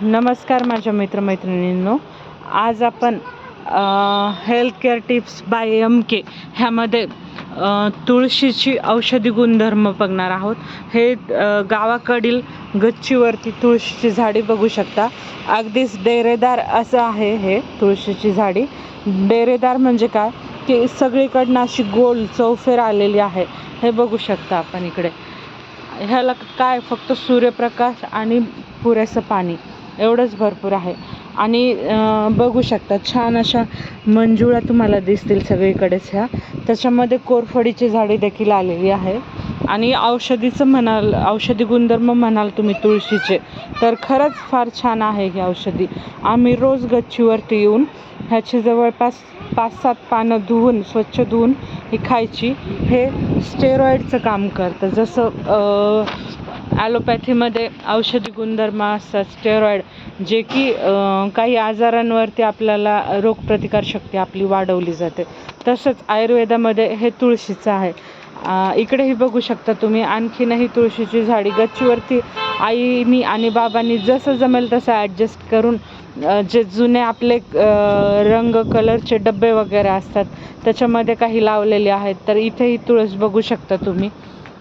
नमस्कार माझ्या मित्रमैत्रिणींनो, आज आपण health care tips by MK ह्यामध्ये तुळशीची औषधी गुणधर्म बघणार आहोत. हे गावाकडील गच्चीवरती तुळशीची झाडी बघू शकता. अगदीच डेरेदार असं आहे हे तुळशीची झाडी. डेरेदार म्हणजे काय की सगळीकडनं अशी गोल चौफेर आलेली आहे. हे बघू शकता आपण इकडे. ह्याला काय फक्त सूर्यप्रकाश आणि पुरेसं पाणी एवढंच भरपूर आहे. आणि बघू शकता छान अशा मंजुळा तुम्हाला दिसतील सगळीकडेच. ह्या त्याच्यामध्ये कोरफडीची झाडी देखील आलेली आहे. आणि औषधी गुणधर्म म्हणाल तुम्ही तुळशीचे तर खरंच फार छान आहे ही औषधी. आम्ही रोज गच्चीवरती येऊन ह्याची जवळपास 5-7 पानं धुवून स्वच्छ धुवून ही खायची. हे स्टेरॉईडचं काम करतं. जसं ॲलोपॅथीमध्ये औषधी गुणधर्म असतात स्टेरॉईड, जे की काही आजारांवरती आपल्याला रोगप्रतिकारशक्ती आपली वाढवली जाते, तसंच आयुर्वेदामध्ये हे तुळशीचं आहे. इकडेही बघू शकता तुम्ही आणखीनही तुळशीची झाडी गच्चीवरती आईनी आणि बाबांनी जसं जमेल तसं ॲडजस्ट करून जे जुने आपले रंग कलरचे डबे वगैरे असतात त्याच्यामध्ये काही लावलेले आहेत. तर इथेही तुळस बघू शकता तुम्ही.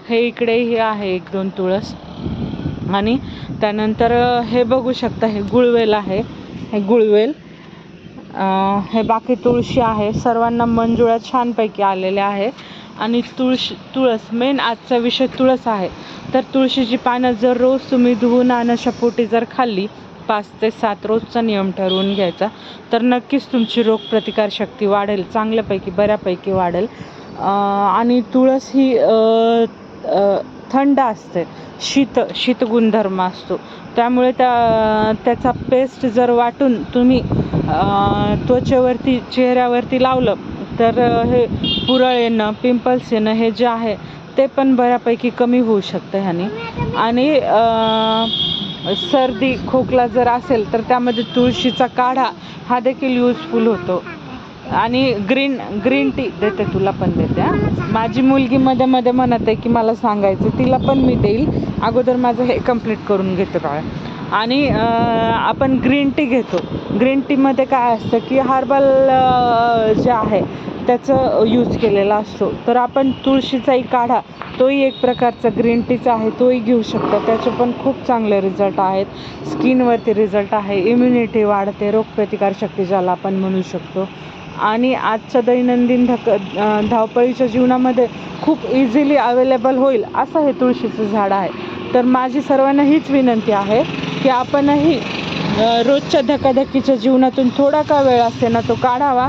हे इकडेही आहे 1-2 तुळस. आणि त्यानंतर हे बघू शकता हे गुळवेल आहे. हे गुळवेल, हे बाकी तुळशी आहे. सर्वांना मंजुळा छानपैकी आलेल्या आहे. आणि तुळस मेन आजचा विषय तुळस आहे. तर तुळशीची पानं जर रोज तुम्ही धुवून अनाशा पोटी जर खाल्ली, 5 ते 7 रोजचा नियम ठरवून घ्यायचा, तर नक्कीच तुमची रोगप्रतिकारशक्ती वाढेल, चांगल्यापैकी बऱ्यापैकी वाढेल. आणि तुळस ही थंड असते, शीत गुणधर्म असतो. त्यामुळे त्याचा पेस्ट जर वाटून तुम्ही त्वचेवरती चेहऱ्यावरती लावलं तर हे पुरळ येणं, पिंपल्स येणं हे जे आहे ते पण बऱ्यापैकी कमी होऊ शकतं ह्याने. आणि सर्दी खोकला जर असेल तर त्यामध्ये तुळशीचा काढा हा देखील यूजफुल होतो. आणि ग्रीन टी देते, तुला पण देते. माझी मुलगी मध्ये मध्ये म्हणत आहे की मला सांगायचं, तिला पण मी देईल. अगोदर माझं हे कंप्लीट करून घेते बाळा. आणि आपण ग्रीन टी घेतो. ग्रीन टीमध्ये काय असतं की हर्बल जे आहे त्याचं यूज केलेला असतो. तर आपण तुळशीचाही काढा, तोही एक प्रकारचा ग्रीन टीचा आहे, तोही घेऊ शकतो. त्याचे पण खूप चांगले रिझल्ट आहेत. स्किनवरती रिझल्ट आहे, इम्युनिटी वाढते, रोगप्रतिकारशक्ती ज्याला आपण म्हणू शकतो. आणि आजच्या दैनंदिन धावपळीच्या जीवनामध्ये खूप इझिली अवेलेबल होईल असं हे तुळशीचं झाड आहे. तर माझी सर्वांना हीच विनंती आहे की आपणही रोजच्या धकाधकीच्या जीवनातून थोडा का वेळ असते ना तो काढावा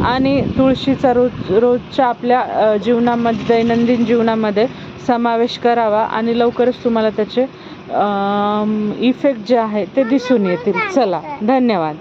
आणि तुळशीचा रोजच्या आपल्या जीवनामध्ये, दैनंदिन जीवनामध्ये समावेश करावा. आणि लवकरच तुम्हाला त्याचे इफेक्ट जे आहे ते दिसून येतील. चला, धन्यवाद.